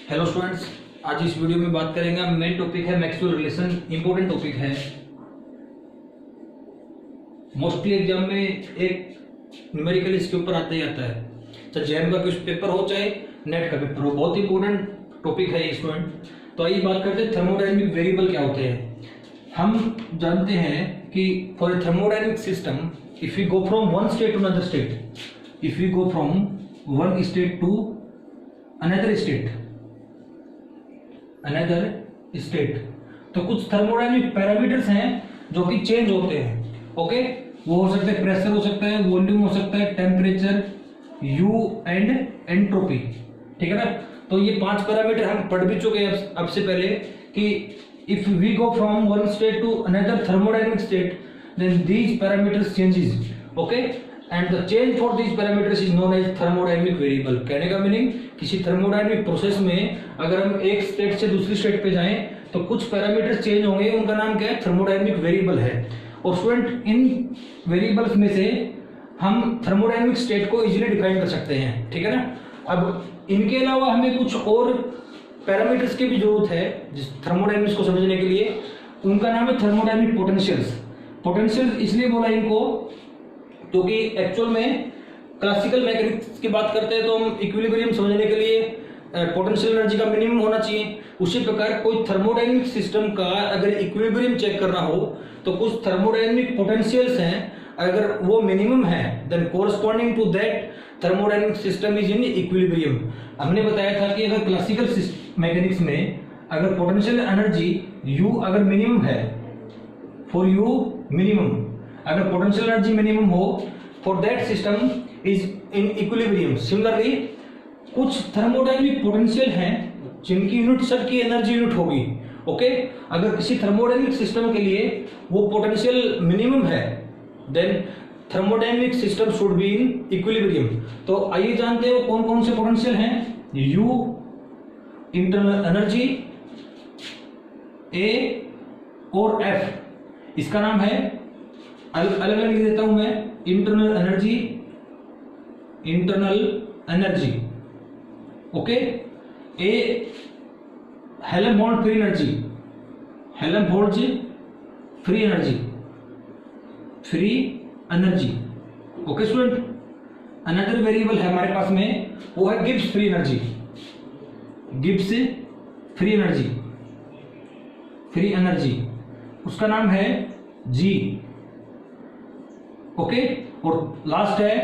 Hello students, आज इस video में बात करेंगे। मेन टॉपिक है मैक्सवेल रिलेशन। इंपॉर्टेंट टॉपिक है, मोस्टली एग्जाम में एक न्यूमेरिकल इसके ऊपर आता ही आता है, चाहे जेएम का कुछ पेपर हो चाहे नेट का पेपर हो। बहुत इंपॉर्टेंट टॉपिक है ये स्टूडेंट। तो आइए बात करते हैं थर्मोडायनेमिक वेरिएबल क्या होते हैं। हम जानते हैं कि for a thermodynamic system, if you go from one state to another state, if you go from one state to another state, तो कुछ थर्मोडायनेमिक पैरामीटर्स हैं जो कि चेंज होते हैं। ओके, वो हो सकता है प्रेशर, हो सकता है वॉल्यूम, हो सकता है टेम्परेचर, यू एंड एंट्रोपी। ठीक है ना। तो ये 5 पैरामीटर हम पढ़ भी चुके हैं अब से पहले कि if we go from one state to another thermodynamic state, then these parameters changes. Okay, and the change for these parameters is known as thermodynamic variable. कहने का मीनिंग, किसी थर्मोडायनेमिक प्रोसेस में अगर हम एक स्टेट से दूसरी स्टेट पे जाएं तो कुछ पैरामीटर्स चेंज होंगे, उनका नाम क्या है? थर्मोडायनेमिक वेरिएबल है। और स्टूडेंट, इन वेरिएबल्स में से हम थर्मोडायनेमिक स्टेट को इजीली डिफाइन कर सकते हैं। ठीक है ना। अब इनके अलावा हमें कुछ और पैरामीटर्स की भी जरूरत है जिस थर्मोडायनेमिक्स को समझने के लिए। उनका नाम है थर्मोडायनेमिक पोटेंशियल्स। पोटेंशियल्स इसलिए बोला इनको क्योंकि एक्चुअल में क्लासिकल मैकेनिक्स की बात करते हैं तो हम इक्विलिब्रियम समझने के लिए पोटेंशियल एनर्जी का मिनिमम होना चाहिए। उसी प्रकार कोई थर्मोडायनेमिक सिस्टम का अगर इक्विलिब्रियम चेक करना हो तो कुछ थर्मोडायनेमिक पोटेंशियल्स हैं, अगर वो मिनिमम है then corresponding to that thermodynamic system is in equilibrium. हमने बताया था कि अगर क्लासिकल मैकेनिक्स में अगर पोटेंशियल एनर्जी यू अगर मिनिमम है, फॉर यू मिनिमम, अगर पोटेंशियल एनर्जी मिनिमम हो for that system is in equilibrium. Similarly कुछ थर्मोडायनेमिक पोटेंशियल हैं जिनकी यूनिट सबकी एनर्जी यूनिट होगी। ओके, अगर किसी थर्मोडायनेमिक सिस्टम के लिए वो पोटेंशियल मिनिमम है then thermodynamic system should be in equilibrium. तो आइए जानते हो कौन कौन से पोटेंशियल हैं। यू इंटरनल एनर्जी, ए और एफ। इसका नाम है, अलग अलग लिख देता हूं मैं, internal energy. Okay, a Helmholtz free energy. Okay student, another variable है हमारे पास में, वो है गिब्स फ्री एनर्जी। उसका नाम है जी। ओके, और लास्ट है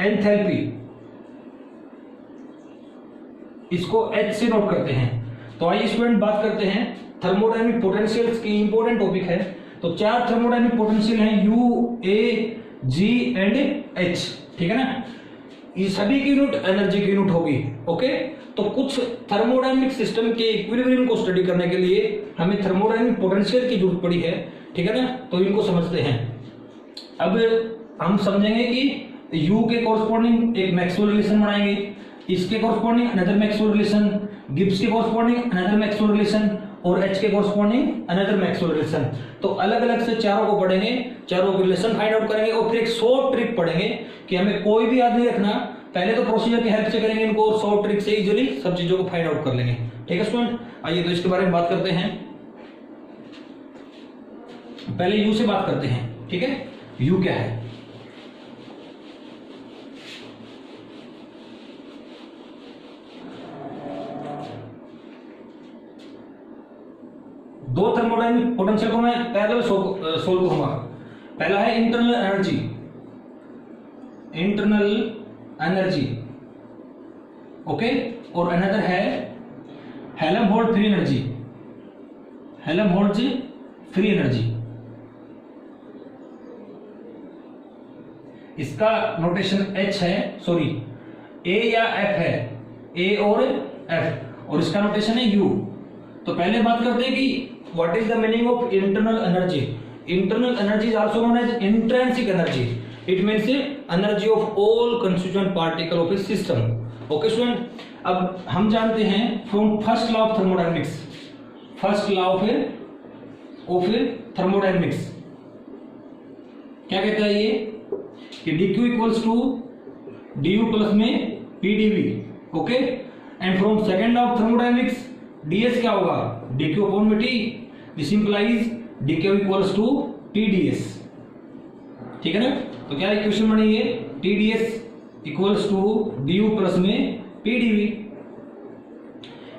एंथैल्पी, इसको एच से नोट करते हैं। तो आइए स्टूडेंट बात करते हैं थर्मोडायनेमिक पोटेंशियल्स की। इंपॉर्टेंट टॉपिक है। तो 4 थर्मोडायनेमिक पोटेंशियल हैं, U, A, G and H. ठीक है ना। ये सभी की यूनिट एनर्जी की यूनिट होगी। ओके, तो कुछ थर्मोडायनेमिक सिस्टम के इक्विलिब्रियम को स्टडी करने के लिए हमें थर्मोडायनेमिक पोटेंशियल की जरूरत पड़ी है। ठीक है ना। तो इनको समझते हैं। अब हम समझेंगे कि यू के कॉरस्पॉन्डिंग एक मैक्सवेल रिलेशन बनाएंगे, इसके corresponding another Maxwell relation, Gibbs के कॉरस्पॉन्डिंग अनदर मैक्सवेल रिलेशन और एच के कॉरस्पॉन्डिंग अनदर मैक्सवेल रिलेशन। तो अलग अलग से चारों को पढ़ेंगे, चारों के रिलेशन फाइंड आउट करेंगे और फिर एक शॉर्ट ट्रिक पढ़ेंगे कि हमें कोई भी याद नहीं रखना। पहले तो प्रोसीजर की हेल्प से करेंगे इनको और शॉर्ट ट्रिक से इजीली सब चीजों को फाइंड आउट कर लेंगे। ठीक है स्टूडेंट, आइए तो इसके बारे में बात करते हैं। पहले यू से बात करते हैं। ठीक है, यू क्या है? दो थर्मोडायनेमिक पोटेंशियल को मैं पैरेलल सोल्व करूंगा। पहला है इंटरनल एनर्जी। ओके, और अनदर है हेल्महोल्ट्ज फ्री एनर्जी। इसका नोटेशन एच है, सॉरी ए या एफ है, ए और एफ, और इसका नोटेशन है यू। तो पहले बात करते हैं कि what is the meaning of internal energy. Internal energy is also known as intrinsic energy. It means energy of all constituent particle of a system. Okay student, अब हम जानते हैं from first law of thermodynamics क्या कहता है ये कि dq equals to du plus में pdv। Okay, and from second law of thermodynamics ds क्या होगा, dq अपॉन में t, this implies dq equals to tds। ठीक है ना, तो क्या इक्वेशन बनी है, tds equals to du plus में pdv।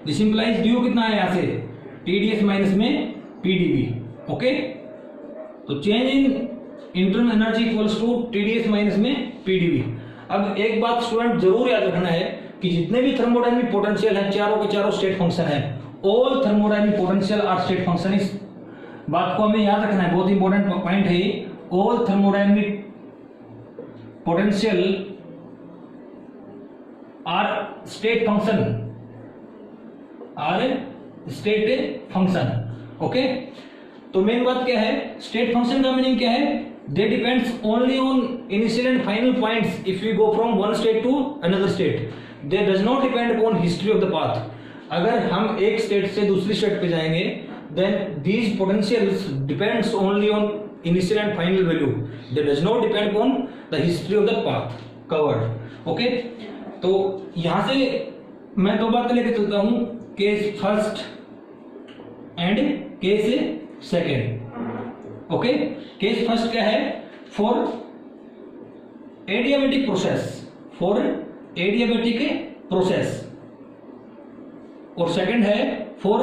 दिस इंप्लाइज du कितना है यहाँ से, tds माइनस में pdv। ओके, तो change in internal energy equals to tds minus में pdv। अब एक बात स्टूडेंट जरूर याद रखना है कि जितने भी थर्मोडायनेमिक पोटेंशियल हैं चारों के चारों स्टेट फंक्शन हैं, all thermodynamic potential are state function. इस बात को हमें याद रखना है, बहुत इंपॉर्टेंट पॉइंट है। All thermodynamic potential are state function, are state function. Okay, तो मेन बात क्या है, स्टेट फंक्शन का मीनिंग क्या है, they depends only on initial and final points if we go from one state to another state, they does not depend upon history of the path. अगर हम एक स्टेट से दूसरी स्टेट पे जाएंगे then these potentials depends only on initial and final value, they does not depend upon the history of the path covered. Okay, तो यहां से मैं दो बातें लेके चलता हूं, case first and case second. Okay, case first क्या है, for adiabatic process, for adiabatic process, और सेकंड है for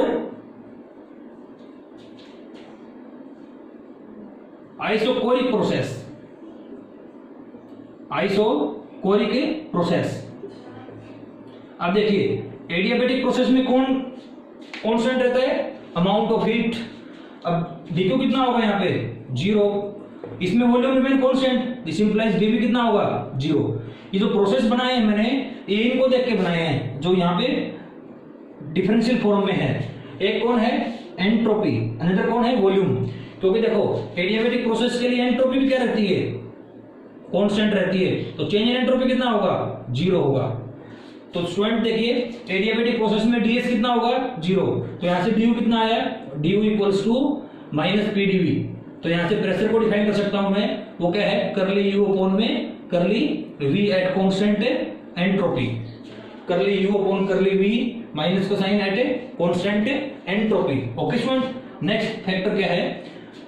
isochoric process, isochoric process. अब देखिए एडियाबेटिक प्रोसेस में कौन कांस्टेंट रहता है, अमाउंट ऑफ हीट। अब dq कितना होगा यहाँ पे 0, इसमें volume remain constant, this implies dv कितना होगा 0। ये जो प्रोसेस बनाए हैं मैंने ये इनको देख के बनाए हैं जो यहाँ पे डिफरेंशियल फॉर्म में है। एक कौन है एंट्रोपी, अनदर कौन है वॉल्यूम। क्योंकि देखो एडियाबेटिक प्रोसेस के लिए एंट्रोपी भी क्या रहती है, कांस्टेंट रहती है, तो चेंज इन एंट्रोपी कितना होगा 0 होगा। तो स्टूडेंट देखिए एडियाबेटिक प्रोसेस में ds कितना होगा 0, तो यहां से du कितना आया, du equals to minus pdv। तो यहां से प्रेशर को डिफाइन कर सकता हूं मैं, वो क्या है करली u अपॉन में curly v at constant entropy, curly u upon curly v minus का sign at constant entropy. Okay student, next factor क्या है,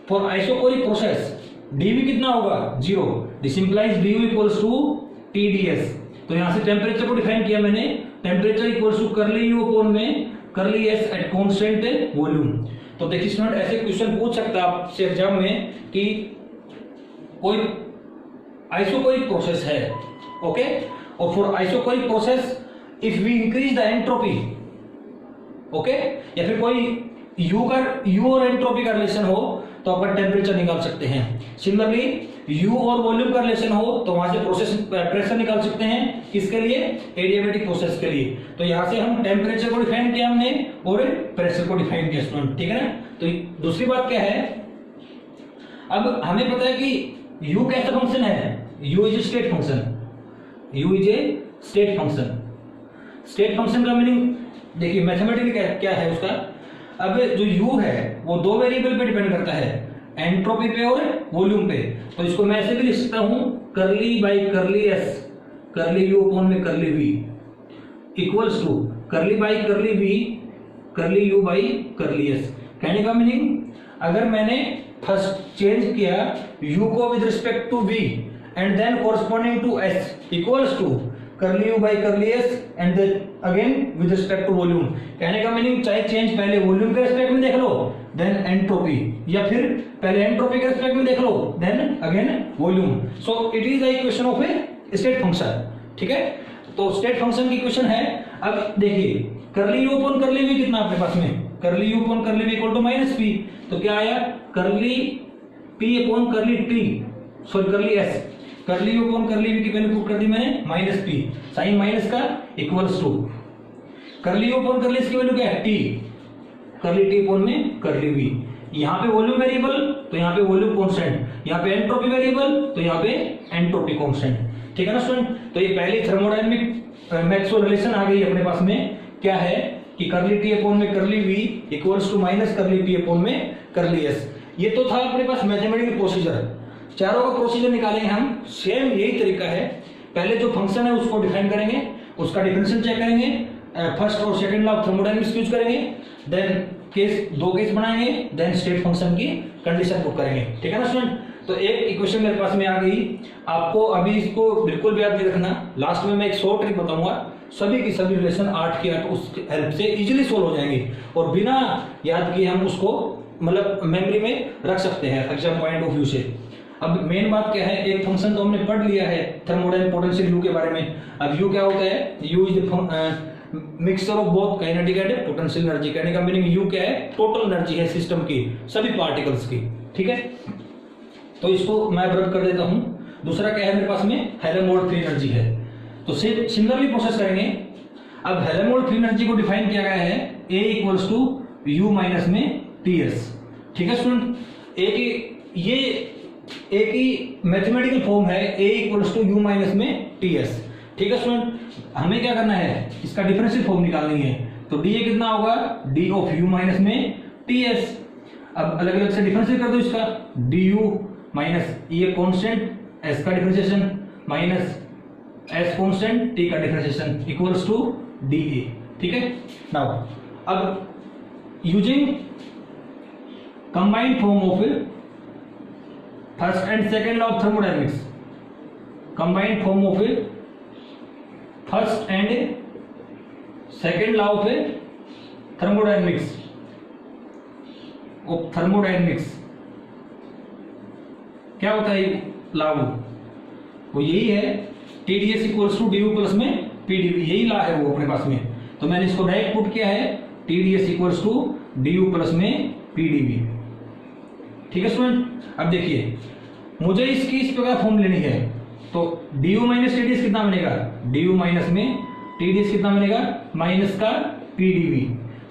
फॉर आइसोकोरिक प्रोसेस dv कितना होगा 0, this implies du equals to tds। तो यहां से temperature को डिफाइन किया मैंने, temperature equals to curly u upon में curly s eight constant volume. तो देखिए स्टूडेंट ऐसे क्वेश्चन पूछ सकता है आपसे एग्जाम में कि कोई आइसोकोरिक प्रोसेस है, ओके, और for isochoric process if we increase the entropy, okay, या फिर कोई u और एंट्रोपी का रिलेशन हो तो अपन टेम्परेचर निकाल सकते हैं। सिमिलरली u और वॉल्यूम का रिलेशन हो तो वहां से प्रोसेस प्रेशर निकाल सकते हैं, किसके लिए, एडियाबेटिक प्रोसेस के लिए। तो यहां से हम टेम्परेचर को डिफाइन किया हमने और प्रेशर को डिफाइन किया स्टूडेंट, ठीक है ना। तो दूसरी बात क्या है, अब हमें पता है कि u कैसा फंक्शन है, u is a state function, u is a state function. State function का मीनिंग देखिए मैथमेटिकली क्या है उसका। अब जो u है वो दो वेरिएबल पे डिपेंड करता है, एंट्रोपी पे और वॉल्यूम पे। तो इसको मैं ऐसे भी लिख सकता हूं करली by curly s, curly u upon में curly v equals to curly by curly v, curly u by curly s। कहने का मीनिंग अगर मैंने फर्स्ट चेंज किया u को with respect to v and then corresponding to s equals to curly u by curly s and then again with respect to volume. कहने का meaning चाहे change पहले वॉल्यूम के रिस्पेक्ट में देख लो देन एंट्रोपी, या फिर पहले एंट्रोपी के रिस्पेक्ट में देख लो then again volume. So it is the equation of a state function, ठीक है। तो स्टेट फंक्शन की इक्वेशन है। अब देखिए करली u अपॉन करली v कितना आपके पास में, curly u upon curly v equal to minus p, तो क्या आया curly p upon curly t, sorry curly s, curly u upon curly v की वैल्यू पुट कर दी मैंने माइनस p, साइन माइनस का equals to curly u upon curly s की value क्या है t, करली t अपॉन में करली v। यहाँ पे वॉल्यूम वेरिएबल तो यहाँ पे वॉल्यूम कांस्टेंट, यहाँ पे एंट्रोपी वेरिएबल तो यहाँ पे एंट्रोपी कांस्टेंट, ठीक है ना स्टूडेंट। तो ये पहली थर्मोडायनेमिक मैक्सवेल रिलेशन आ गई अपने पास में, क्या है कि करली t अपॉन में curly v equals to minus curly p upon में करली s। ये तो था अपने पास मैथमेटिकल प्रोसीजर। चारों का प्रोसीजर निकालेंगे हम, सेम यही तरीका है। पहले जो फंक्शन है उसको डिफाइन करेंगे, उसका डिफरेंशियल चेक करेंगे, फर्स्ट और second law of thermodynamics use करेंगे, देन दो केस बनाएंगे, देन स्टेट फंक्शन की कंडीशन पुट करेंगे। ठीक है ना स्टूडेंट। तो एक इक्वेशन मेरे पास में आ गई, आपको अभी इसको बिल्कुल भी याद नहीं रखना, लास्ट में मैं एक शॉर्ट ट्रिक बताऊंगा, सभी की सभी रिलेशन 8 की 8 उस हेल्प से इजीली सोल्व हो जाएंगी और बिना याद किए हम उसको मतलब मेमोरी में रख सकते हैं एग्जाम पॉइंट ऑफ व्यू से। अब मेन बात क्या है, एक फंक्शन तो हमने पढ़ लिया है थर्मोडायनेमिक पोटेंशियल यू के बारे में। अब यू क्या होता है, you is the mixture of both kinetic and potential energy. कहने का मीनिंग यू क्या है, टोटल एनर्जी है सिस्टम की, सभी पार्टिकल्स की। ठीक है, तो इसको मैं रद्द कर देता हूं। दूसरा क्या है मेरे पास में, हेल्महोल्ट्ज फ्री एनर्जी है। तो सिमिलरली प्रोसेस करेंगे। अब हेल्महोल्ट्ज फ्री एनर्जी को डिफाइन किया गया है ए इक्वल्स टू यू माइनस में टी एस। ठीक है स्टूडेंट, ये एक ही मैथमेटिकल फॉर्म है, ए इक्वल्स टू यू माइनस में टी एस। ठीक है स्टूडेंट, हमें क्या करना है, इसका डिफरेंशियल फॉर्म निकालनी है। तो डी ए कितना होगा, डी ऑफ यू माइनस में टी एस। अब अलग अलग से डिफरेंशियल कर दो इसका, डी यू माइनस ये कॉन्स्टेंट, एस का differentiation minus S constant, T का differentiation equals to D A. ठीक है, नाउ अब using combined form of first and second law of thermodynamics, combined form of first and second law of thermodynamics क्या होता है लागू, वो यही है T D S equals to D U plus में पी डी वी, यही ला है वो अपने पास में। तो मैंने इसको डायरेक्ट पुट किया है T D S equals to D U plus में पी डी वी। ठीक है स्टूडेंट, अब देखिए मुझे इसकी इस प्रकार फॉर्म लेनी है। तो D U minus T D S कितना बनेगा, डी यू माइनस में टी डी एस कितना बनेगा, माइनस का पी डी वी।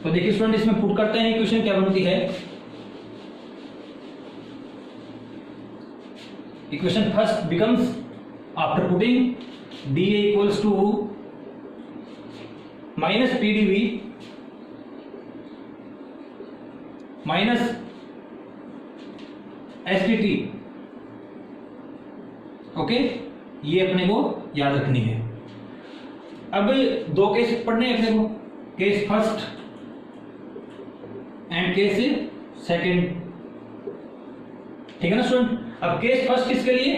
तो देखिए स्टूडेंट, इसमें पुट करते हैं इक्वेशन क्या बनती है। Equation first becomes after putting d A equals to minus P D V minus S d T. Okay, ये अपने को याद रखनी है। अब दो केस पढ़ने हैं अपने को, case first and case second. ठीक है ना स्टूडेंट। अब केस फर्स्ट किसके लिए,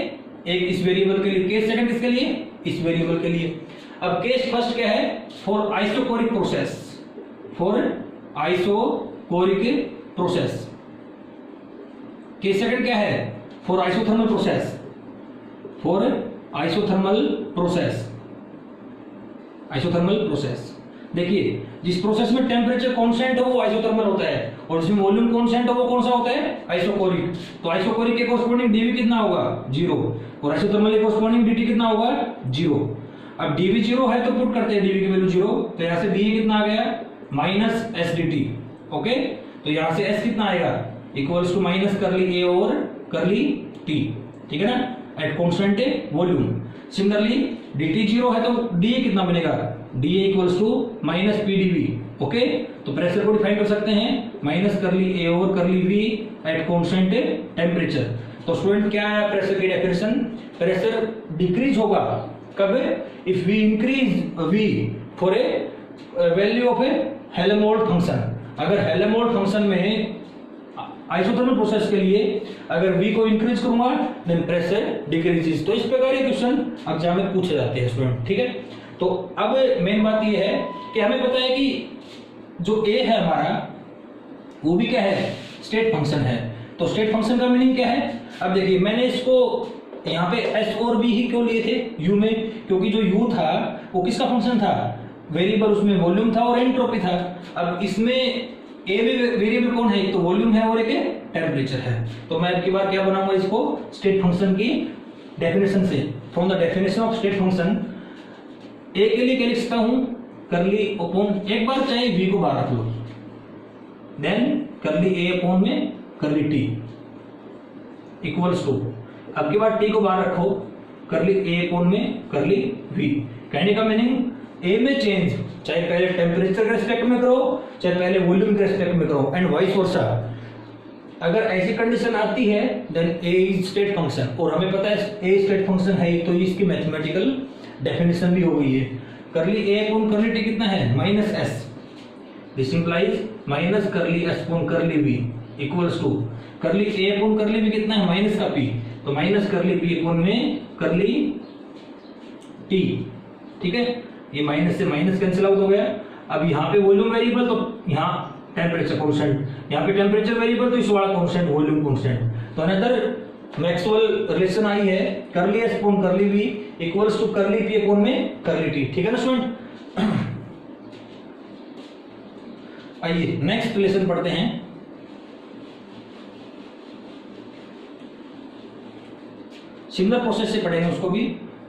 एक इस वेरिएबल के लिए, केस सेकंड किसके लिए, इस वेरिएबल के लिए। अब केस फर्स्ट क्या है, for isochoric process, for isochoric process. Case second क्या है, for isothermal process, for isothermal process, isothermal process. देखिए जिस प्रोसेस में टेम्परेचर कांस्टेंट हो वो आइसोथर्मल होता है, और जिसमें वॉल्यूम कांस्टेंट हो वो कौन सा होता है, आइसोकोरिक। तो आइसोकोरिक के कोरस्पोंडिंग डीवी कितना होगा, 0, और आइसोथर्मल के कोरस्पोंडिंग डीटी कितना होगा, 0। अब डीवी 0 है तो पुट करते हैं डीवी की वैल्यू 0, तो यहां से डी कितना आ गया, minus S d T. Okay, तो यहां से एस कितना आएगा, equals to minus curly A और करली टी। ठीक है ना, at constant volume. Similarly dt 0 है तो da कितना बनेगा, da equals to minus P D V. Okay, तो प्रेशर को डिफाइन कर सकते हैं माइनस करली ए और curly V at constant temperature. तो स्टूडेंट क्या है प्रेशर की डेफिनेशन, प्रेशर डिक्रीज होगा कब, if we increase V for a value of A Helmholtz function. अगर हेल्महोल्ट्ज फंक्शन में आइसोथर्मल प्रोसेस के लिए अगर v को इंक्रीज करूंगा देन प्रेशर डिक्रीजेस। तो इस प्रकार के क्वेश्चन एग्जाम में पूछे जाते हैं स्टूडेंट। ठीक है, तो अब मेन बात ये है कि हमें पता है कि जो a है हमारा वो भी क्या है, स्टेट फंक्शन है। तो स्टेट फंक्शन का मीनिंग क्या है, अब देखिए मैंने इसको यहाँ पे s और b ही क्यों लिए थे u में, क्योंकि जो u था वो किसका फंक्शन था, वेरिएबल, उसमें वॉल्यूम था और एंट्रोपी था। अब इसमें ए में वेरिएबल कौन है, एक तो वॉल्यूम है और एक टेम्परेचर है। तो मैं एक बार क्या बनाऊंगा इसको, स्टेट फंक्शन की डेफिनेशन से, from the definition of state function. A के लिए क्या लिख सकता हूं, करली अपॉन, एक बार चाहे v को बाहर रख लो, देन करली ए अपॉन में करली टी इक्वल्स टू, अब के बाद टी को बाहर रखो, करली ए अपॉन में करली v। कहने का मीनिंग ए में चेंज चाहे पहले टेम्परेचर के रेस्पेक्ट में करो चाहे पहले वॉल्यूम के रेस्पेक्ट में करो, एंड वाइस वर्सा। अगर ऐसी कंडीशन आती है then A is state function, और हमें पता है ए स्टेट फंक्शन है तो इसकी मैथमेटिकल डेफिनेशन भी हो गई है। करली ए अपॉन करली टी कितना है minus S, this implies minus करली एस अपॉन करली बी इक्वल्स टू करली ए अपॉन करली बी कितना है माइनस का पी, तो माइनस करली बी अपॉन में करली टी। ठीक है, ये माइनस से माइनस कैंसिल आउट हो गया। अब यहाँ पे वॉल्यूम वेरिएबल तो यहाँ टेम्परेचर कांस्टेंट, यहाँ पे टेम्परेचर वेरिएबल तो इस वाला कांस्टेंट वॉल्यूम कांस्टेंट। तो अनदर मैक्सवेल रिलेशन आई है करली एस अपॉन करली बी इक्वल्स टू करली पी अपॉन में करली टी। ठीक है ना स्टूडेंट, आइए नेक्स्ट रिलेशन पढ़ते हैं। सिमिलर प्रोसेस से पढ़ेंगे उसको भी,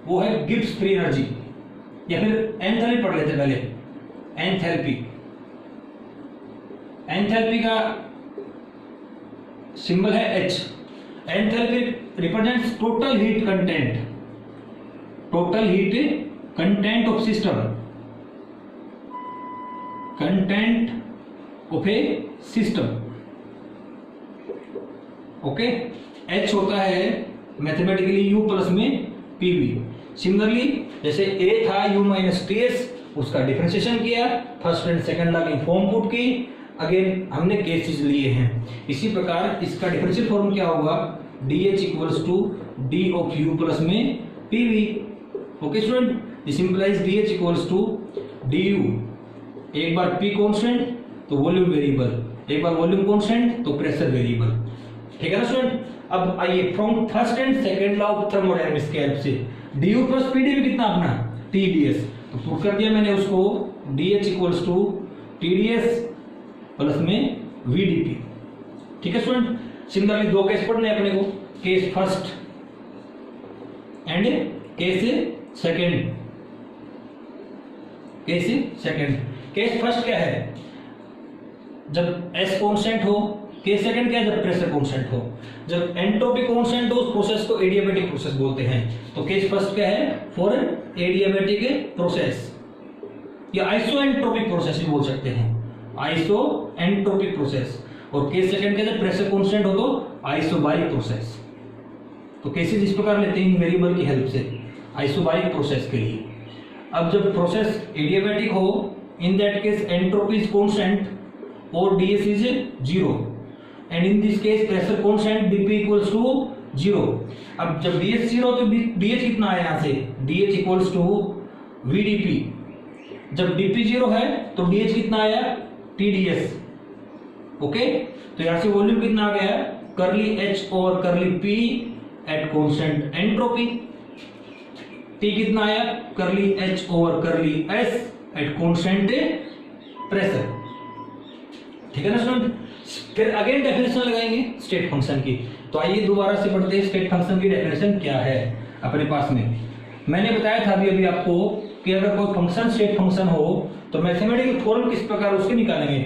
वो है गिब्स फ्री एनर्जी, या फिर एंथैल्पी पढ़ लेते पहले। एंथैल्पी, एंथैल्पी का सिंबल है H। Enthalpy represents total heat content, total heat content of system, content of a system. Okay, H होता है मैथमेटिकली U प्लस में PV। सिमिलरली जैसे A था U माइनस TS, उसका डिफरेंशिएशन किया, फर्स्ट एंड सेकंड लॉ की form put की, again हमने केसेस लिए हैं। इसी प्रकार इसका डिफरेंशियल फॉर्म क्या होगा, DH equals to D of U plus में PV। Okay student, this implies DH equals to DU, एक बार P कांस्टेंट तो वॉल्यूम वेरिएबल, एक बार वॉल्यूम कांस्टेंट तो प्रेशर वेरिएबल। ठीक है ना स्टूडेंट, अब आइए from first and second law of thermodynamics के हेल्प से du प्लस pd भी कितना अपना tds, तो प्रूव कर दिया मैंने उसको dh equals to tds plus में vdp। ठीक है स्टूडेंट, सिमिलरली दो केस पढ़ने अपने को, case first and case second. Case second, case first क्या है, जब S कांस्टेंट हो, केस सेकंड क्या है, जब प्रेशर कांस्टेंट हो। जब एंट्रोपी कांस्टेंट हो उस प्रोसेस को एडियाबैटिक प्रोसेस बोलते हैं। तो केस फर्स्ट क्या है, फॉर एडियाबैटिक प्रोसेस, या आइसोएंट्रोपिक प्रोसेस भी बोल सकते हैं, आइसोएंट्रोपिक प्रोसेस। और केस सेकंड क्या है, जब प्रेशर कांस्टेंट हो तो आइसोबारिक प्रोसेस। तो केसेस इस प्रकार लेते हैं वेरिएबल की हेल्प से आइसोबारिक प्रोसेस के लिए। अब जब प्रोसेस एडियाबैटिक हो, in that case entropy is constant और ds is 0, and in this case pressure constant dp equals to 0। अब जब ds 0 तो dh कितना आया यहाँ से, dh equals to vdp। जब dp 0 है तो dh कितना आया, tds। ओके, तो यहाँ से वॉल्यूम कितना आ गया, करली h और करली p eight constant entropy. t कितना आया, करली h और करली s एट कांस्टेंट प्रेशर। ठीक है ना स्टूडेंट, फिर अगेन डेफिनेशन लगाएंगे स्टेट फंक्शन की। तो आइए दोबारा से पढ़ते हैं स्टेट फंक्शन की डेफिनेशन क्या है अपने पास में। मैंने बताया था अभी आपको कि अगर कोई फंक्शन स्टेट फंक्शन हो तो मैथमेटिकल फॉर्म किस प्रकार उसके निकालेंगे।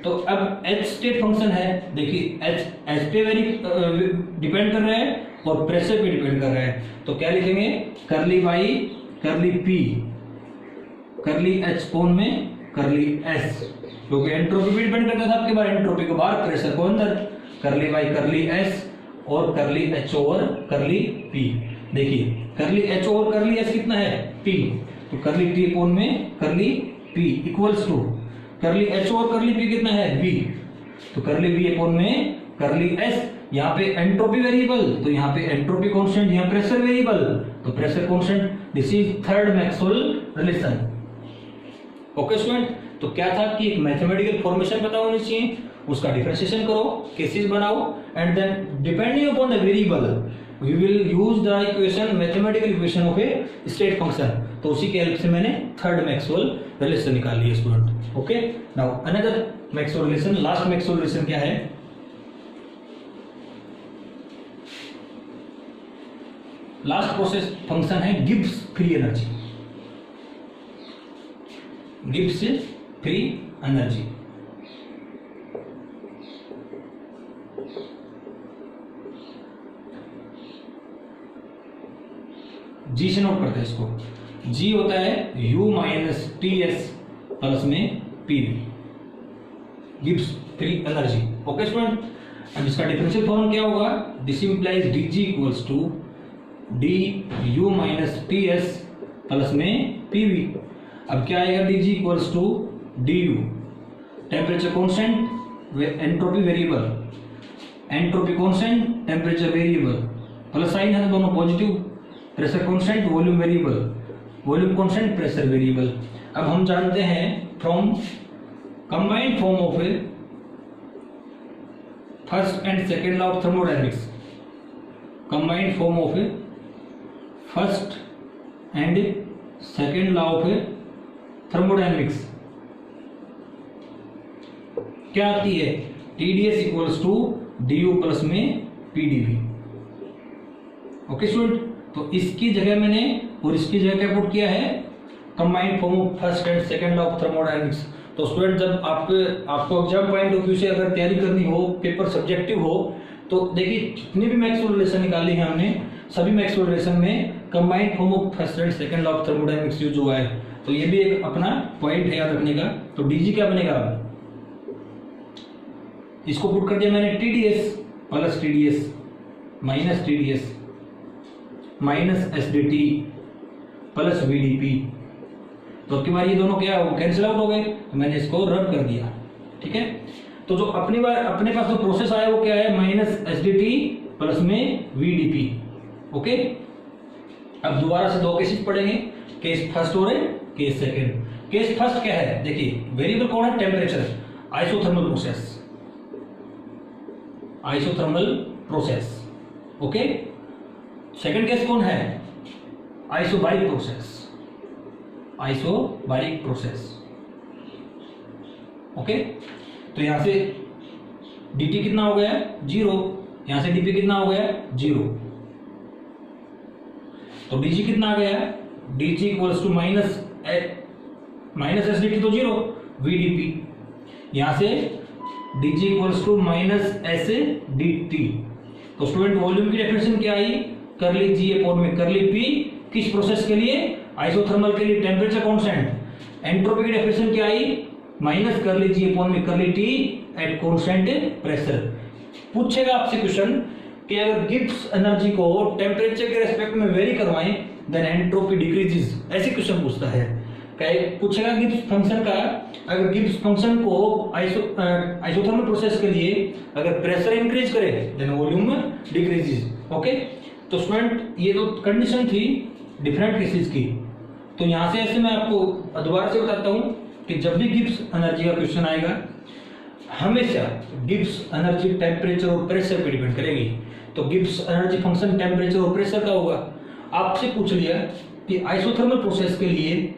तो अब h स्टेट फंक्शन है, देखिए h पे वेरी डिपेंड कर रहा है और प्रेशर पे डिपेंड कर रहा है। तो क्या लिखेंगे, करली y करली p करली h कोन में करली s, क्योंकि एंट्रोपी पे डिपेंड करता था आपके बार, एंट्रोपी के बाहर प्रेशर को अंदर, करली y करली s और करली h ओवर करली p। देखिए करली h ओवर करली s कितना है, p, तो करली t कोन में करली p इक्वल्स टू करली h ओवर करली p कितना है, v, तो करली v कोन में करली s। यहाँ पे एंट्रोपी वेरिएबल तो यहाँ पे एंट्रोपी कांस्टेंट, यहाँ प्रेशर वेरिएबल तो pressure constant. This is third Maxwell relation. Okay student, तो क्या था कि एक मैथमेटिकल फॉर्मेशन पता होनी चाहिए, उसका डिफरेंशिएशन करो, केसेस बनाओ, and then depending upon the variable we will use the equation, mathematical equation of a state function. तो उसी के हेल्प से मैंने थर्ड मैक्सवेल रिलेशन निकाल लिया student. Okay, now another Maxwell relation, last Maxwell relation क्या है, लास्ट प्रोसेस फंक्शन है Gibbs free energy. Gibbs free energy, G से नोट करते हैं इसको। जी होता है u माइनस ts प्लस में pv, Gibbs free energy. Okay student, अब इसका डिफरेंशियल फॉर्म क्या होगा, this implies dg equals to du minus ts plus में pv। अब क्या आएगा, D G equals to D you, temperature constant, entropy variable, entropy constant, temperature variable, plus sign है तो दोनों positive, pressure constant, volume variable, volume constant, pressure variable. अब हम जानते हैं from combined form of first and second law of thermodynamics, combined form of first and second law of thermodynamics क्या आती है, TdS equals to du plus में PdV। Okay student, तो इसकी जगह मैंने और इसकी जगह क्या पुट किया है, combined form of first and second law of thermodynamics. तो स्टूडेंट जब आपको एग्जाम पॉइंट ऑफ व्यू से अगर तैयारी करनी हो, पेपर सब्जेक्टिव हो, तो देखिए जितनी भी मैक्सवेल रिलेशन निकाली है हमने, सभी मैक्सवेल रिलेशन में combined form of first and second law of thermodynamics use हुआ है। तो ये भी एक अपना पॉइंट है याद रखने का। तो डीजी क्या बनेगा, इसको पुट कर दिया मैंने TdS plus TdS minus TdS minus SdT plus VdP। तो अब की बार ये दोनों क्या हो, कैंसिल आउट हो गए, तो मैंने इसको रद्द कर दिया। ठीक है, तो जो अपने पास जो प्रोसेस आया वो क्या है, माइनस SdT प्लस में VdP। ओके, अब दोबारा से दो केसेस पढ़ेंगे, केस फर्स्ट और केस सेकंड। केस फर्स्ट क्या है, देखिए वेरिएबल कौन है, temperature, isothermal process, isothermal process. Okay, second case कौन है, isobaric process, isobaric process. Okay, तो यहां से dt कितना हो गया, 0, यहां से dp कितना हो गया, 0। तो dg कितना आ गया, dg equals to minus SdT तो 0, VdP, यहां से dg equals to minus SdT। तो स्टूडेंट वॉल्यूम की डेफिनेशन क्या आई, करली G अपॉन में करली P, किस प्रोसेस के लिए, आइसोथर्मल के लिए, टेम्परेचर कांस्टेंट। एंट्रोपी की डेफिनेशन क्या आई, माइनस करली G अपॉन में करली T एट कांस्टेंट प्रेशर। पूछेगा आपसे क्वेश्चन कि अगर गिब्स एनर्जी को टेम्परेचर के रेस्पेक्ट में वेरी करवाएं देन एंट्रोपी डिक्रीजेस, ऐसे क्वेश्चन पूछता है। पूछेगा गिब्स फंक्शन का, अगर गिब्स फंक्शन को आइसोथर्मल प्रोसेस के लिए अगर प्रेशर इंक्रीज करे देन वॉल्यूम डिक्रीजेस। ओके, तो स्टूडेंट ये तो कंडीशन थी डिफरेंट केसेस की। तो यहां से ऐसे मैं आपको दोबारा से बताता हूं कि जब भी गिब्स एनर्जी का क्वेश्चन आएगा, हमेशा गिब्स एनर्जी टेम्परेचर और प्रेशर पे डिपेंड करेगी। तो गिब्स एनर्जी फंक्शन टेम्परेचर और प्रेशर का होगा। आपसे पूछ लिया कि आइसोथर्मल प्रोसेस के लिए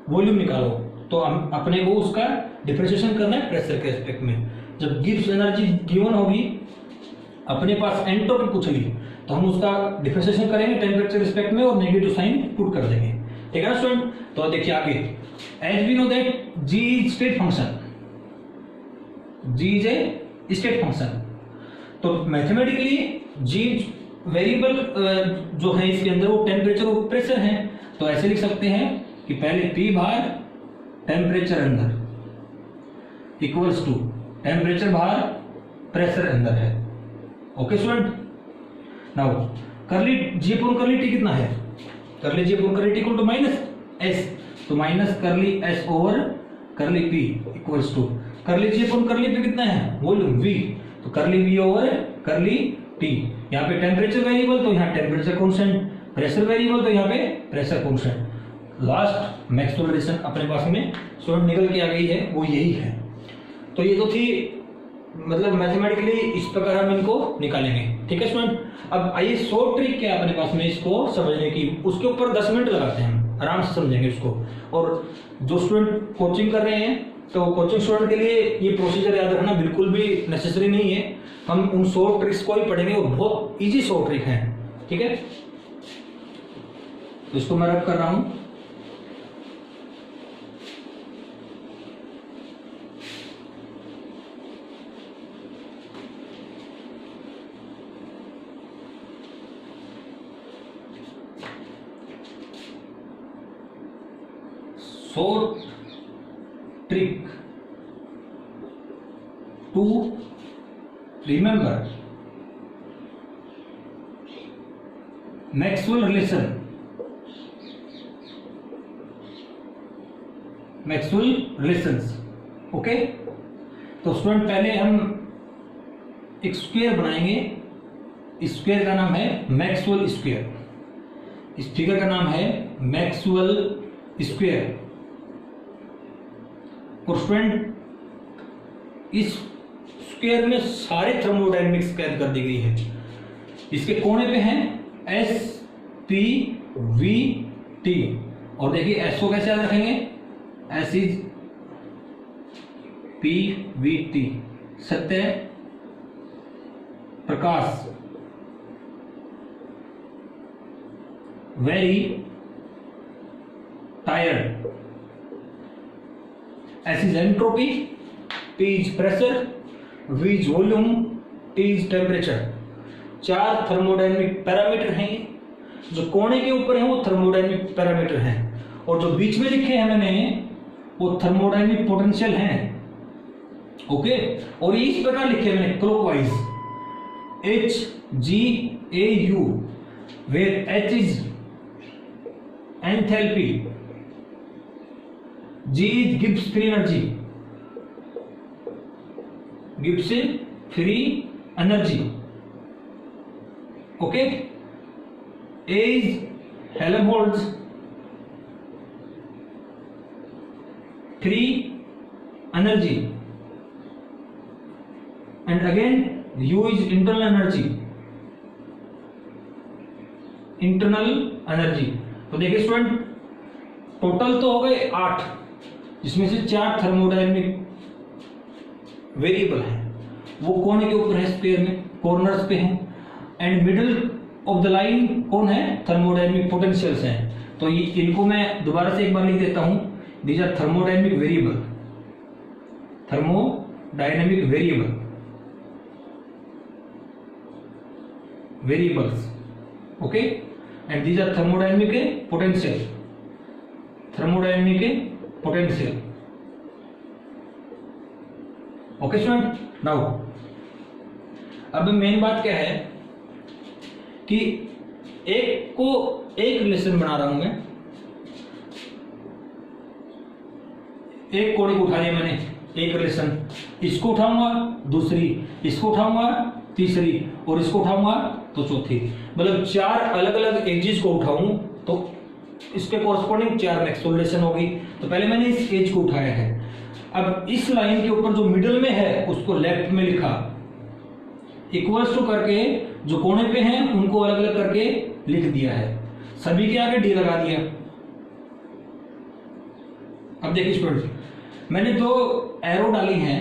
वॉल्यूम निकालो, तो हम अपने को उसका डिफरेंशिएशन करना है प्रेशर के एस्पेक्ट में। जब गिब्स एनर्जी गिवन होगी, अपने पास एंट्रोपी पूछ ली, तो हम उसका डिफरेंशिएशन करेंगे टेम्परेचर रिस्पेक्ट में और नेगेटिव साइन पुट कर देंगे। ठीक है ना स्टूडेंट, तो देखिए आगे, as we know that G is state function, G is a state function. तो मैथमेटिकली G वेरिएबल जो है इसके अंदर वो टेम्परेचर और प्रेशर है। तो ऐसे लिख सकते हैं कि पहले P बार टेम्परेचर अंदर इक्वल्स टू टेम्परेचर बार प्रेशर अंदर है। Okay student, now curly G upon curly T कितना है, curly G upon curly T equal to minus S, तो minus curly S over curly P equals to curly G upon curly P कितना है, volume V, तो करली V over करली T। यहाँ पे टेम्परेचर वेरिएबल तो यहाँ टेम्परेचर कांस्टेंट, प्रेशर वेरिएबल तो यहाँ पे pressure constant. Last Maxwell relation अपने पास में स्टूडेंट निकल के आ गई है, वो यही है। तो ये तो थी मतलब मैथमेटिकली इस प्रकार हम इनको निकालेंगे। ठीक है स्टूडेंट, अब आइए शॉर्ट ट्रिक क्या अपने पास में इसको समझने की, उसके ऊपर 10 मिनट लगाते हैं, आराम से समझेंगे उसको। और जो स्टूडेंट कोचिंग कर रहे हैं, तो कोचिंग स्टूडेंट के लिए ये प्रोसीजर याद रखना बिल्कुल भी नेसेसरी नहीं है। हम उन शॉर्ट ट्रिक्स को ही पढ़ेंगे और बहुत इजी शॉर्ट ट्रिक हैं। ठीक है, तो इसको मैं रब कर रहा हूं। short trick to remember Maxwell relation Maxwell relations. Okay, तो स्टूडेंट पहले हम एक स्क्वायर बनाएंगे, इस स्क्वायर का नाम है मैक्सवेल स्क्वायर, इस फिगर का नाम है मैक्सवेल स्क्वायर। और स्टूडेंट इस स्क्वायर में सारे थर्मोडायनेमिक्स कैद कर दी गई है। इसके कोने पे हैं एस पी वी टी, और देखिए एस को कैसे याद रखेंगे, S is P V T, Satya Prakash, very tired, S is entropy, P is pressure, V is volume, T is temperature. 4 thermodynamic parameter हैं। जो कोने के ऊपर है वो थर्मोडायनेमिक पैरामीटर हैं, और जो बीच में लिखे हैं मैंने वो थर्मोडायनेमिक पोटेंशियल हैं। ओके, और ये इस प्रकार लिखे मैंने clockwise, H G A U, where H is enthalpy, G is Gibbs free energy, Gibbs free energy. Okay, A is Helmholtz free energy, and again U is internal energy, internal energy. तो देखिए student, total तो हो गए 8, जिसमें से 4 thermodynamic variable हैं, वो कोने के ऊपर है, स्क्वायर में कॉर्नर्स पे हैं, and middle of the line कौन है, थर्मोडायनेमिक पोटेंशियल्स हैं। तो ये इनको मैं दोबारा से एक बार लिख देता हूं, these are thermodynamic variable, thermodynamic variables. Okay, and these are thermodynamic potential, thermodynamic potential. Okay student, now अब मेन बात क्या है कि एक रिलेशन बना रहा हूं मैं, एक कोने को उठा लिया मैंने, एक रिलेशन, इसको उठाऊंगा दूसरी, इसको उठाऊंगा तीसरी, और इसको उठाऊंगा तो चौथी। मतलब 4 अलग अलग एजेस को उठाऊं तो इसके कोरस्पॉन्डिंग 4 मैक्सवेल रिलेशन होगी। तो पहले मैंने इस एज को उठाया है, अब इस लाइन के ऊपर जो मिडिल में है उसको लेफ्ट में लिखा, इक्वल्स टू करके जो कोने पे हैं उनको अलग अलग करके लिख दिया है, सभी के आगे डी लगा दिया। अब देखिए स्टूडेंट्स, मैंने 2 एरो डाली हैं,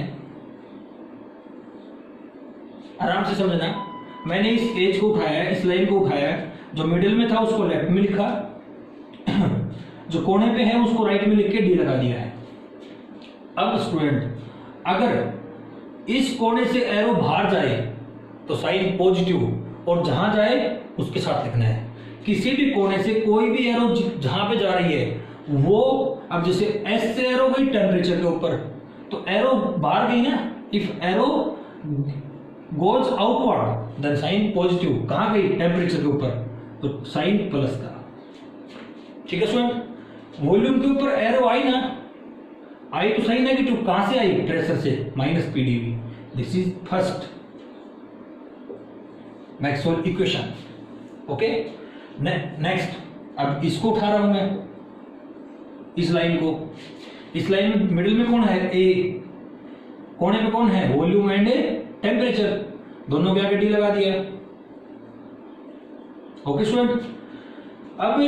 आराम से समझना। मैंने इस एज को उठाया, इस लाइन को उठाया, जो मिडिल में था उसको लेफ्ट में लिखा, जो कोने पे है उसको राइट में लिख के डी लगा दिया है। अब स्टूडेंट, अगर इस कोने से एरो बाहर जाए तो साइन पॉजिटिव, और जहां जाए उसके साथ लिखना है। किसी भी कोने से कोई भी एरो जहां पे जा रही है वो, अब जैसे एस से एरो गई टेम्परेचर के ऊपर, तो एरो बाहर गई ना, if arrow goes outward then sign positive, कहां गई, टेम्परेचर के ऊपर, तो साइन प्लस का। ठीक है स्टूडेंट, वॉल्यूम के ऊपर एरो आई ना, आई तो साइन नेगेटिव, कहां से आई, प्रेशर से, minus PDV. This is first Maxwell equation. Okay, next, अब इसको उठा रहा हूं मैं, इस लाइन को, इस लाइन में मिडिल में कौन है, ए, कोने पे कौन है, वॉल्यूम एंड टेम्परेचर, दोनों के आगे डी लगा दिया। ओके स्टूडेंट, अब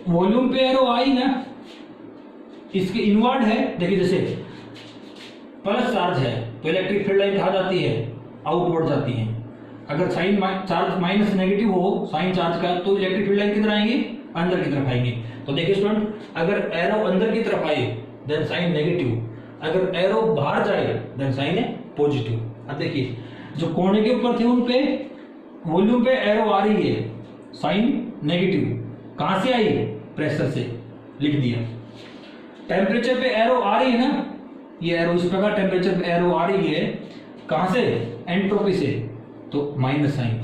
वॉल्यूम पे एरो आई ना, इसके इनवर्ड है, देखिए जैसे प्लस चार्ज है तो इलेक्ट्रिक फील्ड लाइन कहाँ जाती है, आउटवर्ड जाती है। अगर साइन चार्ज माइनस नेगेटिव हो साइन चार्ज का, तो इलेक्ट्रिक फील्ड लाइन किधर आएंगे, अंदर की तरफ आएंगे। तो देखिए स्टूडेंट, अगर एरो अंदर की तरफ आए देन साइन नेगेटिव, अगर एरो बाहर जाए देन साइन है पॉजिटिव। अब देखिए, जो कोने के ऊपर थे उन पे वॉल्यूम पे एरो आ रही है, साइन नेगेटिव, कहां से आई, प्रेशर से, लिख दिया। टेम्परेचर पे एरो आ रही है ना, ये एरो इस प्रकार टेम्परेचर पे एरो आ रही है, कहां से, एंट्रोपी से, तो माइनस साइन,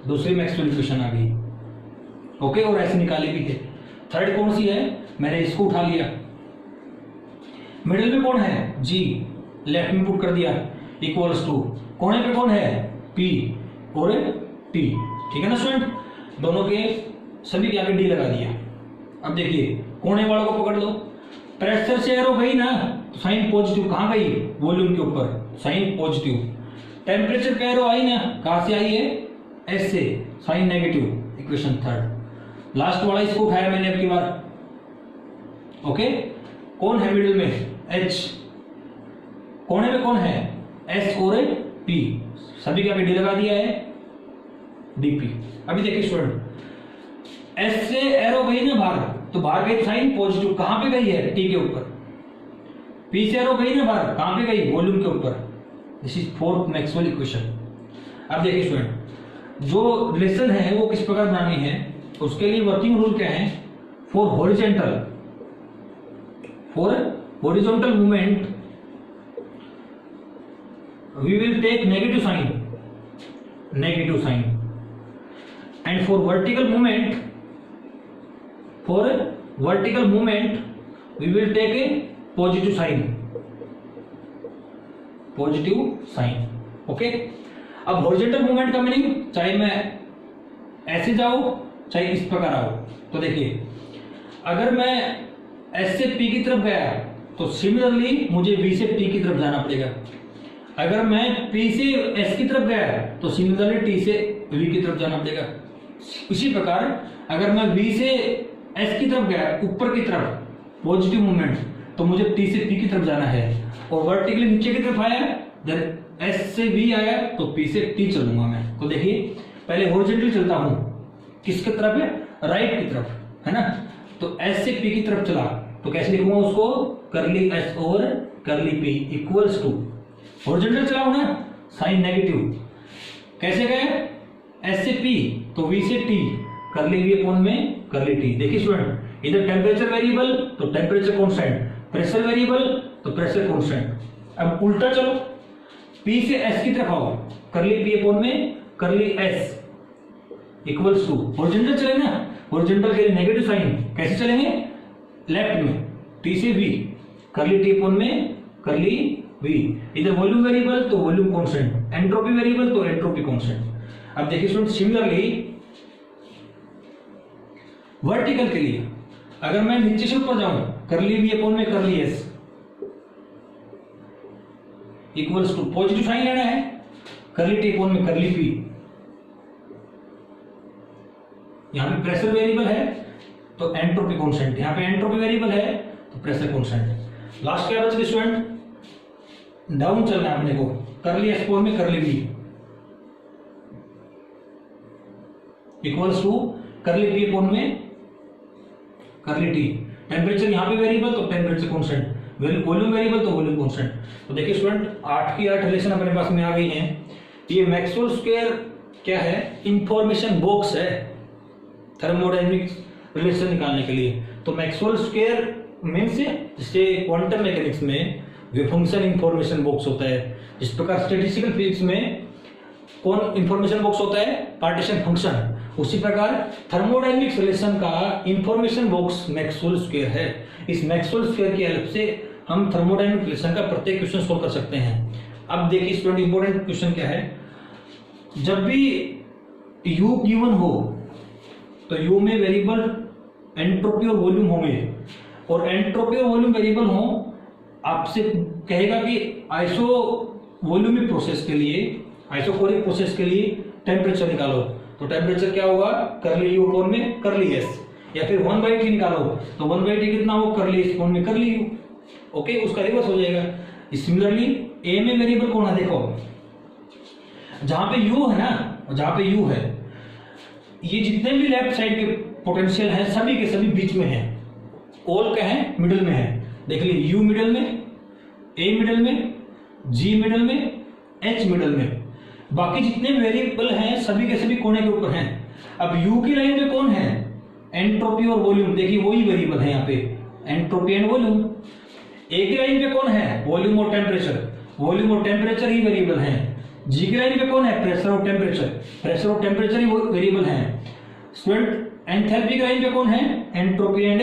दूसरी मैक्सवेल इक्वेशन आ गई। ओके, और ऐसे निकाली भी है। थर्ड कौन सी है, मैंने इसको उठा लिया, मिडिल में कौन है जी, लेफ्ट में पुट कर दिया इक्वल्स टू, कोने पे कौन है पी और टी, ठीक है ना स्टूडेंट। दोनों के सभी के आगे डी लगा दिया। अब देखिए कोने वालों को पकड़ लो, प्रेशर से एरो गई ना तो साइन पॉजिटिव कहाँ गई, वॉल्यूम के ऊपर साइन पॉजिटिव। टेम्परेचर पे एरो आई ना, कहाँ से आई है एस से, sign negative, equation third. Last वाला इसको उठाया मैंने अब की बार, ओके। कौन है मिडिल में एच, कोने में कौन है एस और पी, सभी के आगे डी लगा दिया है डीपी। अभी देखिए स्टूडेंट एस से एरो गई ना बाहर, तो बाहर गई साइन पॉजिटिव, कहां पे गई है टी के ऊपर। पी से एरो गई ना बाहर, कहां पे गई वॉल्यूम के ऊपर। This is fourth Maxwell equation. अब देखिए स्टूडेंट जो रिलेशन है वो किस प्रकार बनानी है, उसके लिए वर्किंग रूल क्या है, for horizontal movement we will take negative sign and for vertical movement we will take a positive sign, okay. अब हॉरिजॉन्टल मूवमेंट का मीनिंग चाहे मैं ऐसे जाऊं चाहे इस प्रकार आऊं, तो देखिए अगर मैं एस से पी की तरफ गया तो सिमिलरली मुझे वी से टी की तरफ जाना पड़ेगा। अगर मैं P से S की तरफ गया तो सिमिलरली T से V की तरफ जाना पड़ेगा। इसी प्रकार अगर मैं V से S की तरफ गया ऊपर की तरफ पॉजिटिव मूवमेंट, तो मुझे T से P की तरफ जाना है, और वर्टिकली नीचे की तरफ आया जब S से V आया तो P से T चलूंगा मैं। तो देखिए पहले हॉरिजॉन्टली चलता हूं, किसके तरफ है, राइट की तरफ, है ना। तो S से P की तरफ चला तो कैसे लिखूंगा उसको, करली S और करली P इक्वल्स टू, हॉरिजॉन्टल चलाओ ना साइन नेगेटिव, कैसे गए एस से पी तो वी से टी, करली वी अपॉन में करली टी। देखिए स्टूडेंट इधर टेम्परेचर वेरिएबल तो टेम्परेचर कांस्टेंट, प्रेशर वेरिएबल तो प्रेशर कांस्टेंट। अब उल्टा चलो, पी से एस की तरफ आओ, करली पी अपॉन में curly S equals to, horizontal चले ना, हॉरिजॉन्टल के लिए नेगेटिव साइन, कैसे चलेंगे लेफ्ट में टी से वी, करली टी अपॉन में करली वी। इधर वॉल्यूम वेरिएबल तो वॉल्यूम कांस्टेंट, एंट्रोपी वेरिएबल तो एंट्रोपी कांस्टेंट। अब देखिए स्टूडेंट सिमिलरली वर्टिकल के लिए अगर मैं नीचे से ऊपर जाऊं, करली वी अपॉन में curly S equals to, positive sign लेना है, करली टी अपॉन में करली पी। यहां पे प्रेशर वेरिएबल है तो एंट्रोपी कांस्टेंट, यहां पे एंट्रोपी वेरिएबल है तो प्रेशर कांस्टेंट। लास्ट क्या बच गया स्टूडेंट, डाउन चलना है अपने को, करली एस अपॉन में करली वी इक्वल्स टू करली पी अपॉन में करली टी। टेम्परेचर यहां पे वेरिएबल तो टेम्परेचर कांस्टेंट, वॉल्यूम वेरिएबल तो वॉल्यूम कांस्टेंट। तो देखिए स्टूडेंट 8 की 8 रिलेशन अपने पास में आ गई हैं। ये मैक्सवेल स्क्वायर क्या है, इंफॉर्मेशन बॉक्स है थर्मोडायनेमिक्स रिलेशन निकालने के लिए। तो मैक्सवेल स्क्वायर मीन्स जैसे क्वांटम मैकेनिक्स में वे फंक्शन इंफॉर्मेशन बॉक्स होता है, जिस प्रकार स्टैटिस्टिकल फिजिक्स में कौन इंफॉर्मेशन बॉक्स होता है, पार्टीशन फंक्शन, उसी प्रकार थर्मोडायनेमिक्स रिलेशन का इंफॉर्मेशन बॉक्स मैक्सवेल स्क्वायर है। इस मैक्सवेल स्क्वायर की हेल्प से हम थर्मोडायनेमिक रिलेशन का प्रत्येक क्वेश्चन सोल्व कर सकते हैं। अब देखिए स्टूडेंट इंपॉर्टेंट क्वेश्चन क्या है, जब भी U गिवन हो तो U में वेरिएबल एंट्रोपी और वॉल्यूम होंगे, और एंट्रोपी और वॉल्यूम वेरिएबल हो, आपसे कहेगा कि आइसो वॉल्यूमिक प्रोसेस के लिए, आइसोकोरिक प्रोसेस के लिए टेम्परेचर निकालो, तो टेम्परेचर क्या होगा, करली यू अपॉन में करली एस, या फिर 1/T निकालो तो 1/T कितना हो, करली एस अपॉन में करली यू, ओके, उसका रिवर्स हो जाएगा। सिमिलरली ए में वेरिएबल कौन है, देखो जहां पे यू है ना, जहां पे यू है, ये जितने भी लेफ्ट साइड के पोटेंशियल है सभी के सभी बीच में है, ऑल क्या है मिडिल में है। देख लीजिए यू मिडिल में, ए मिडिल में, जी मिडिल में, एच मिडिल में, बाकी जितने वेरिएबल हैं सभी के सभी कोने के ऊपर हैं। अब यू की लाइन पे कौन है, एंट्रोपी और वॉल्यूम, देखिए वही वेरिएबल है यहाँ पे, एंट्रोपी एंड वॉल्यूम। ए की लाइन पे कौन है, वॉल्यूम और टेम्परेचर, वॉल्यूम और टेम्परेचर ही वेरिएबल हैं। जी की लाइन पे कौन है, प्रेशर और टेम्परेचर, प्रेशर और टेम्परेचर ही वेरिएबल हैं। स्टूडेंट एंथैल्पी की लाइन पे कौन है, एंट्रोपी एंड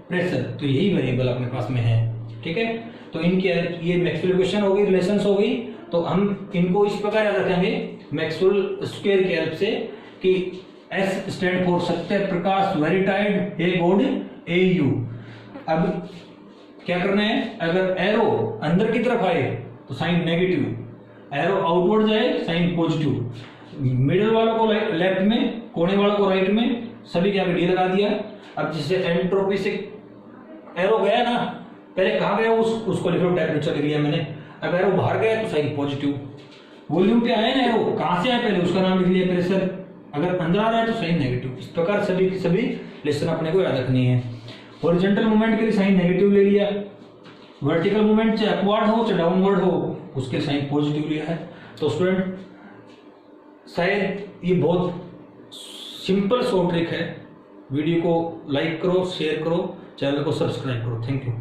प्रेशर, तो यही वेरिएबल अपने पास में है। ठीक है। तो इनकी ये मैक्सवेल इक्वेशन हो गई, रिलेशंस हो गई। तो हम इनको इस प्रकार याद रखेंगे मैक्सवेल स्क्वायर की हेल्प से कि S stand for Satya Prakash वेरिटाइड a god A you. अब क्या करना है, अगर एरो अंदर की तरफ आए तो साइन नेगेटिव, एरो आउटवर्ड जाए साइन पॉजिटिव, मिडिल वालों को लेफ्ट में, कोने वालों को राइट में, सभी के आगे डी लगा दिया। अब जिससे एंट्रोपी से एरो गया ना, पहले कहाँ गया उसको लिख लो, टेम्परेचर लिया मैंने। अब एरो बाहर गया तो साइन पॉजिटिव। वॉल्यूम पे आया ना एरो, कहाँ से आया पहले उसका नाम लिख लिया प्रेशर, अगर अंदर आ रहा है तो साइन नेगेटिव। इस प्रकार सभी की सभी लेसन अपने को याद रखनी है। हॉरिजॉन्टल मूवमेंट के लिए साइन नेगेटिव ले लिया, वर्टिकल मूवमेंट चाहे अपवर्ड हो चाहे डाउनवर्ड हो उसके साइन पॉजिटिव लिया है। तो स्टूडेंट शायद ये बहुत सिंपल शॉर्ट ट्रिक है। वीडियो को लाइक करो, शेयर करो, चैनल को सब्सक्राइब करो। Thank you.